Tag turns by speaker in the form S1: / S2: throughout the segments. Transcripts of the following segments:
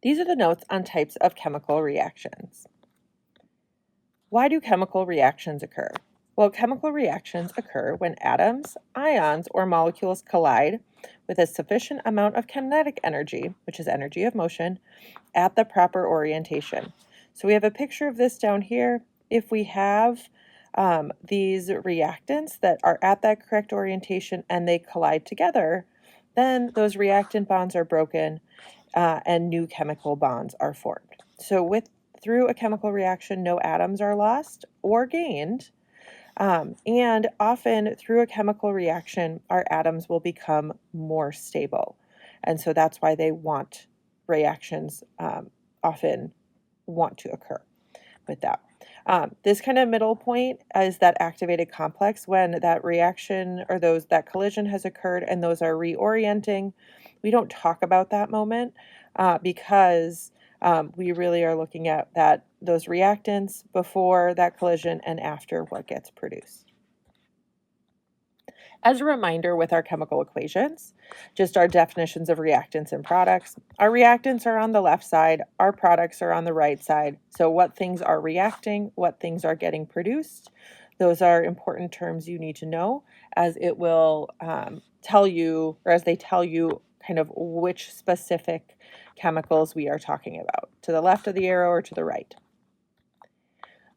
S1: These are the notes on types of chemical reactions. Why do chemical reactions occur? Well, chemical reactions occur when atoms, ions, or molecules collide with a sufficient amount of kinetic energy, which is energy of motion, at the proper orientation. So we have a picture of this down here. If we have these reactants that are at that correct orientation and they collide together, then those reactant bonds are broken and new chemical bonds are formed. So through a chemical reaction, no atoms are lost or gained. And often through a chemical reaction, our atoms will become more stable. And so that's why reactions often want to occur with that. This kind of middle point is that activated complex when that reaction or that collision has occurred and those are reorienting. We don't talk about that moment because we really are looking at those reactants before that collision and after what gets produced. As a reminder with our chemical equations, just our definitions of reactants and products. Our reactants are on the left side, our products are on the right side. So what things are reacting, what things are getting produced, those are important terms you need to know as it will tell you, or as they tell you kind of which specific chemicals we are talking about, to the left of the arrow or to the right.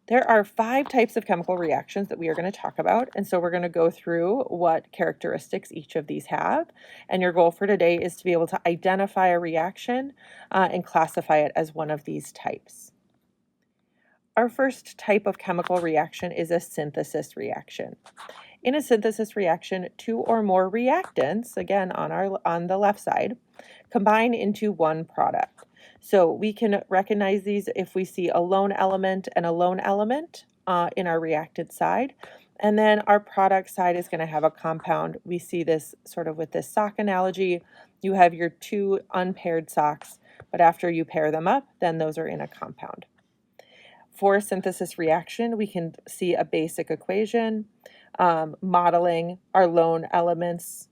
S1: There are 5 types of chemical reactions that we are going to talk about, and so we're going to go through what characteristics each of these have, and your goal for today is to be able to identify a reaction and classify it as one of these types. Our first type of chemical reaction is a synthesis reaction. In a synthesis reaction, 2 or more reactants, again on the left side, combine into one product. So we can recognize these if we see a lone element and a lone element in our reactant side. And then our product side is going to have a compound. We see this sort of with this sock analogy. You have your 2 unpaired socks, but after you pair them up, then those are in a compound. For a synthesis reaction, we can see a basic equation modeling our lone elements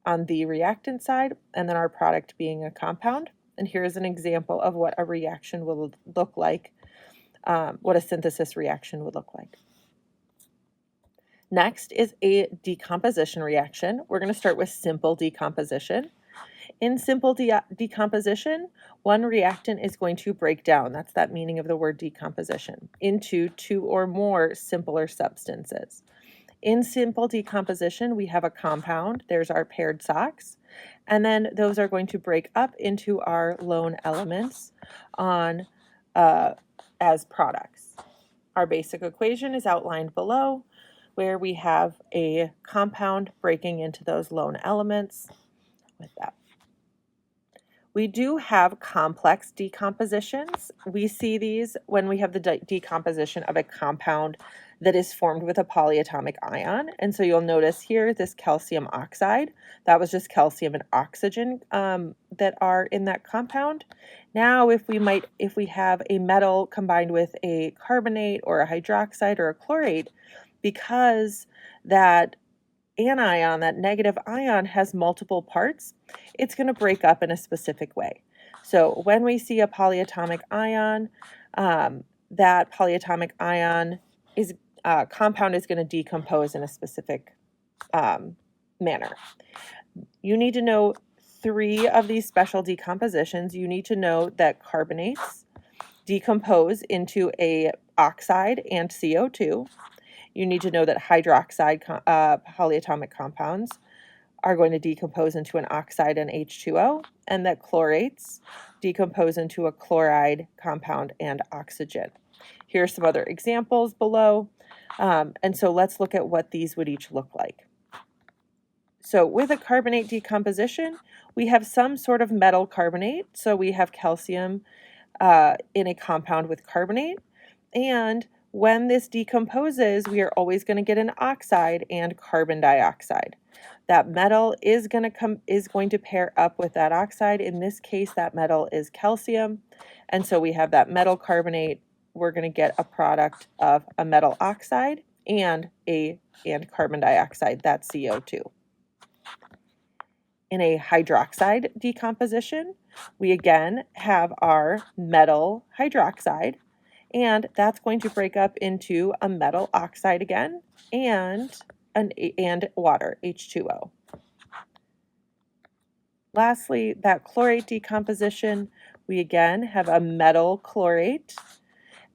S1: on the reactant side and then our product being a compound. And here's an example of what a reaction will look like, what a synthesis reaction would look like. Next is a decomposition reaction. We're going to start with simple decomposition. In simple decomposition, one reactant is going to break down, that's that meaning of the word decomposition, into 2 or more simpler substances. In simple decomposition, we have a compound, there's our paired socks, and then those are going to break up into our lone elements as products. Our basic equation is outlined below, where we have a compound breaking into those lone elements with that. We do have complex decompositions. We see these when we have the decomposition of a compound that is formed with a polyatomic ion. And so you'll notice here this calcium oxide, that was just calcium and oxygen that are in that compound. Now if we have a metal combined with a carbonate or a hydroxide or a chlorate, because that anion, that negative ion, has multiple parts, it's going to break up in a specific way. So when we see a polyatomic ion, that polyatomic ion compound is going to decompose in a specific manner. You need to know 3 of these special decompositions. You need to know that carbonates decompose into a oxide and CO2. You need to know that hydroxide polyatomic compounds are going to decompose into an oxide and H2O, and that chlorates decompose into a chloride compound and oxygen. Here are some other examples below, and so let's look at what these would each look like. So with a carbonate decomposition, we have some sort of metal carbonate, so we have calcium in a compound with carbonate, and when this decomposes, we are always going to get an oxide and carbon dioxide. That metal is going to pair up with that oxide. In this case, that metal is calcium. And so we have that metal carbonate. We're going to get a product of a metal oxide and carbon dioxide, that's CO2. In a hydroxide decomposition, we again have our metal hydroxide, and that's going to break up into a metal oxide again and water, H2O. Lastly, that chlorate decomposition, we again have a metal chlorate,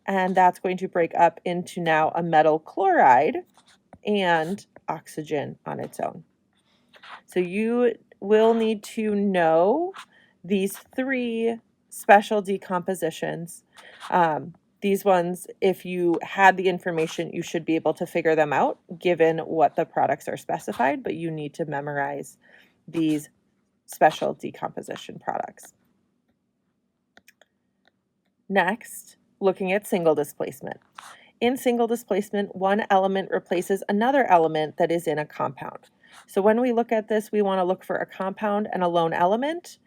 S1: and that's going to break up into now a metal chloride and oxygen on its own. So you will need to know these three special decompositions. These ones, if you had the information, you should be able to figure them out given what the products are specified, but you need to memorize these special decomposition products. Next, looking at single displacement. In single displacement, one element replaces another element that is in a compound. So when we look at this, we want to look for a compound and a lone element,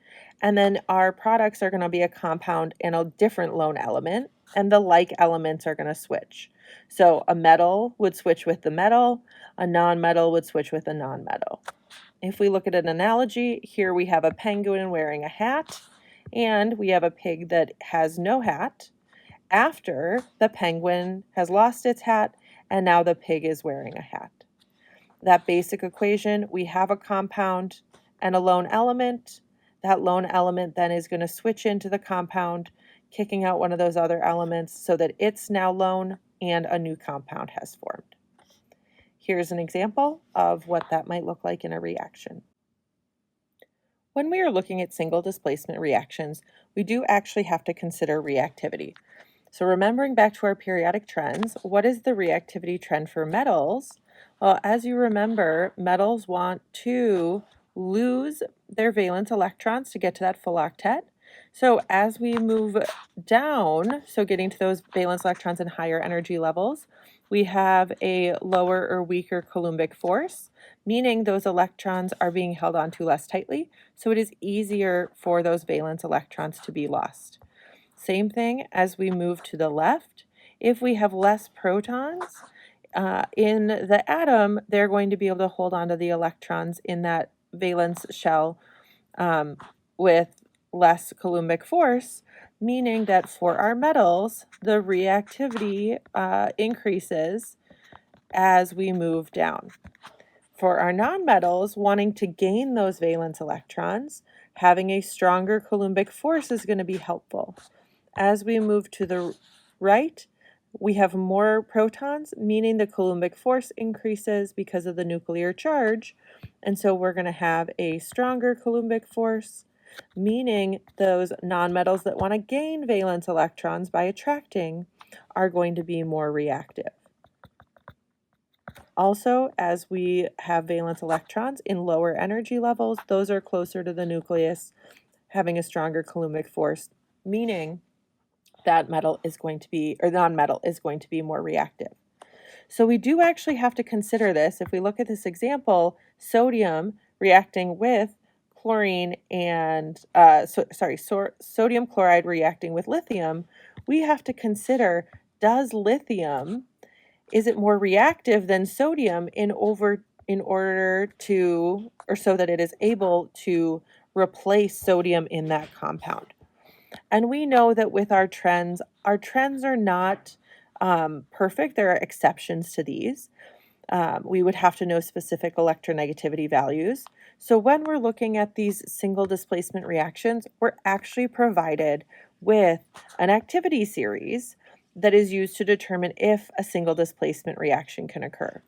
S1: and then our products are going to be a compound and a different lone element, and the like elements are going to switch. So a metal would switch with the metal, a non-metal would switch with a non-metal. If we look at an analogy, here we have a penguin wearing a hat, and we have a pig that has no hat after the penguin has lost its hat, and now the pig is wearing a hat. That basic equation, we have a compound and a lone element. That lone element then is going to switch into the compound, kicking out one of those other elements so that it's now lone and a new compound has formed. Here's an example of what that might look like in a reaction. When we are looking at single displacement reactions, we do actually have to consider reactivity. So remembering back to our periodic trends, what is the reactivity trend for metals? Well, as you remember, metals want to lose their valence electrons to get to that full octet. So as we move down, so getting to those valence electrons in higher energy levels, we have a lower or weaker Coulombic force, meaning those electrons are being held onto less tightly, so it is easier for those valence electrons to be lost. Same thing as we move to the left. If we have less protons in the atom, they're going to be able to hold on to the electrons in that valence shell with less Coulombic force, meaning that for our metals, the reactivity increases as we move down. For our nonmetals, wanting to gain those valence electrons, having a stronger Coulombic force is going to be helpful. As we move to the right, we have more protons, meaning the Coulombic force increases because of the nuclear charge. And so we're going to have a stronger Coulombic force, meaning those nonmetals that want to gain valence electrons by attracting are going to be more reactive. Also, as we have valence electrons in lower energy levels, those are closer to the nucleus, having a stronger Coulombic force, meaning that metal is going to be, or non-metal is going to be more reactive. So we do actually have to consider this. If we look at this example, sodium reacting with chlorine and, sodium chloride reacting with lithium, we have to consider, does lithium, is it more reactive than sodium in order to, or so that it is able to replace sodium in that compound? And we know that with our trends are not perfect. There are exceptions to these. We would have to know specific electronegativity values. So when we're looking at these single displacement reactions, we're actually provided with an activity series that is used to determine if a single displacement reaction can occur.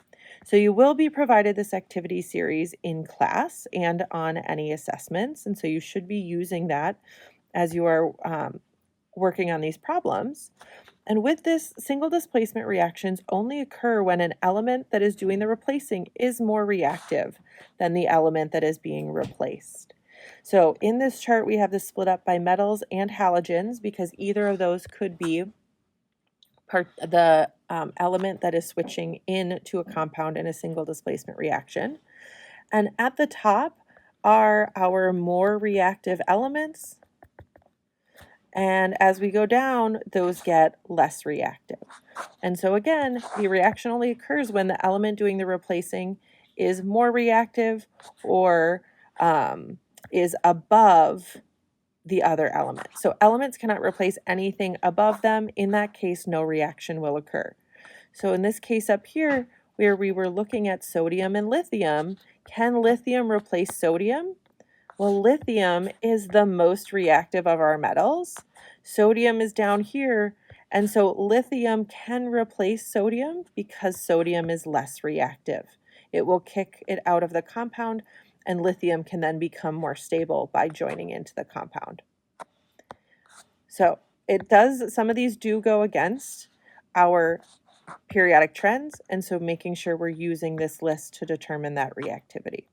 S1: So you will be provided this activity series in class and on any assessments, and so you should be using that as you are working on these problems. And with this, single displacement reactions only occur when an element that is doing the replacing is more reactive than the element that is being replaced. So in this chart, we have this split up by metals and halogens because either of those could be the element that is switching into a compound in a single displacement reaction. And at the top are our more reactive elements. And as we go down, those get less reactive. And so again, the reaction only occurs when the element doing the replacing is more reactive or is above the other element. So elements cannot replace anything above them. In that case, no reaction will occur. So in this case up here, where we were looking at sodium and lithium, can lithium replace sodium? Well, lithium is the most reactive of our metals. Sodium is down here, and so lithium can replace sodium because sodium is less reactive. It will kick it out of the compound, and lithium can then become more stable by joining into the compound. So some of these do go against our periodic trends, and so making sure we're using this list to determine that reactivity.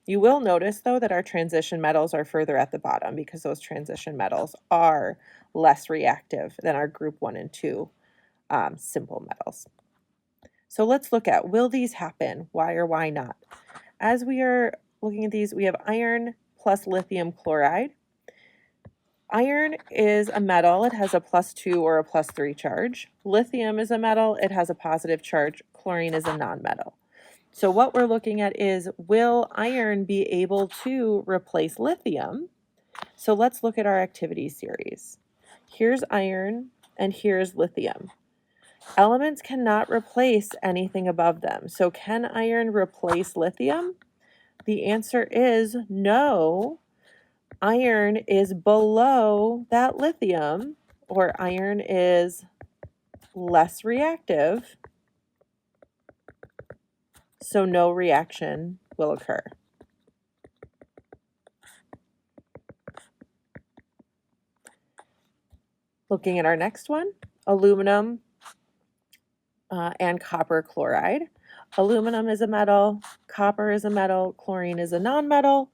S1: You will notice, though, that our transition metals are further at the bottom because those transition metals are less reactive than our group 1 and 2 simple metals. So let's look at, will these happen? Why or why not? As we are looking at these, we have iron plus lithium chloride. Iron is a metal. It has a +2 or a +3 charge. Lithium is a metal. It has a positive charge. Chlorine is a nonmetal. So what we're looking at is, will iron be able to replace lithium? So let's look at our activity series. Here's iron and here's lithium. Elements cannot replace anything above them. So can iron replace lithium? The answer is no. Iron is below that lithium, or iron is less reactive, so no reaction will occur. Looking at our next one, aluminum and copper chloride. Aluminum is a metal, copper is a metal, chlorine is a nonmetal.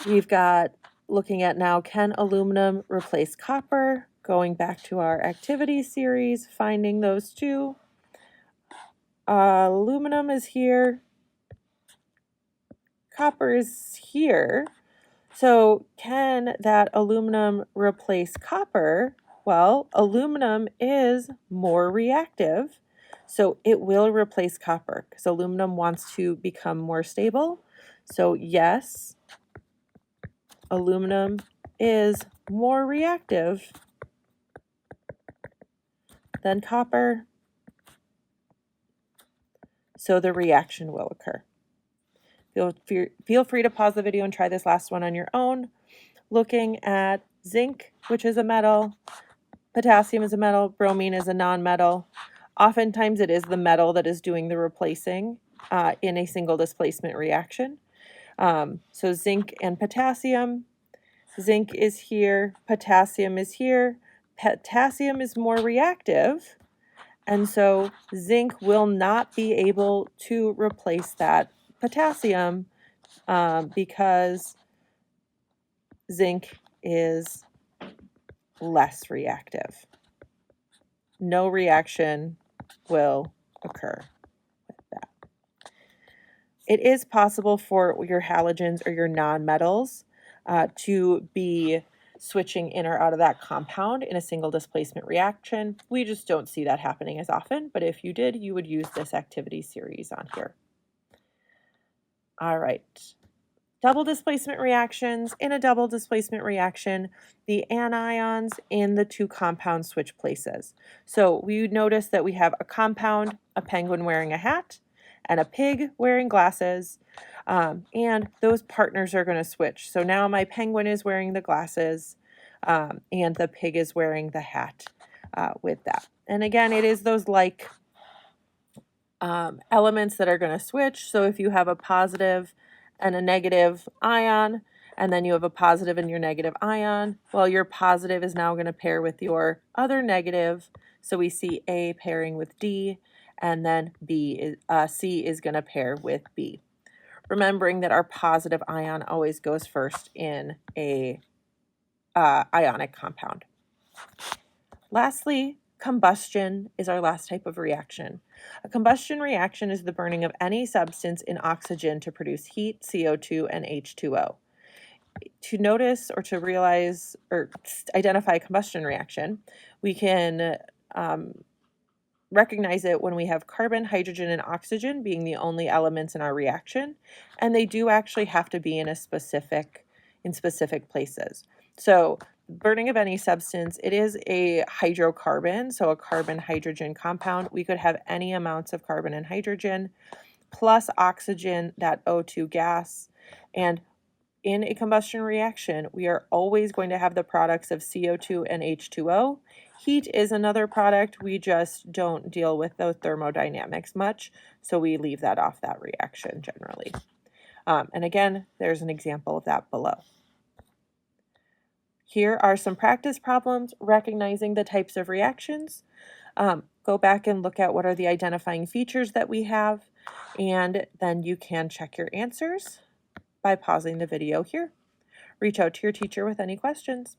S1: We've got, looking at now, can aluminum replace copper? Going back to our activity series, finding those two. Aluminum is here, copper is here. So can that aluminum replace copper? Well, aluminum is more reactive, so it will replace copper because aluminum wants to become more stable. So yes, aluminum is more reactive than copper, so the reaction will occur. Feel free to pause the video and try this last one on your own. Looking at zinc, which is a metal, potassium is a metal, bromine is a nonmetal. Oftentimes it is the metal that is doing the replacing in a single displacement reaction. So zinc and potassium. Zinc is here, potassium is here. Potassium is more reactive, and so zinc will not be able to replace that potassium because zinc is less reactive. No reaction will occur with that. It is possible for your halogens or your nonmetals to be switching in or out of that compound in a single displacement reaction. We just don't see that happening as often, but if you did, you would use this activity series on here. All right. Double displacement reactions. In a double displacement reaction, the anions in the two compounds switch places. So we would notice that we have a compound, a penguin wearing a hat, and a pig wearing glasses, and those partners are going to switch. So now my penguin is wearing the glasses, and the pig is wearing the hat with that. And again, it is those like elements that are going to switch. So if you have a positive and a negative ion, and then you have a positive and your negative ion, well, your positive is now going to pair with your other negative. So we see A pairing with D, and then C is going to pair with B. Remembering that our positive ion always goes first in a ionic compound. Lastly, combustion is our last type of reaction. A combustion reaction is the burning of any substance in oxygen to produce heat, CO2, and H2O. To notice or to realize or identify a combustion reaction, we can recognize it when we have carbon, hydrogen, and oxygen being the only elements in our reaction, and they do actually have to be in specific places. So burning of any substance, it is a hydrocarbon, so a carbon-hydrogen compound. We could have any amounts of carbon and hydrogen plus oxygen, that O2 gas, and in a combustion reaction, we are always going to have the products of CO2 and H2O. Heat is another product. We just don't deal with the thermodynamics much, so we leave that off that reaction generally. And again, there's an example of that below. Here are some practice problems recognizing the types of reactions. Go back and look at what are the identifying features that we have, and then you can check your answers by pausing the video here. Reach out to your teacher with any questions.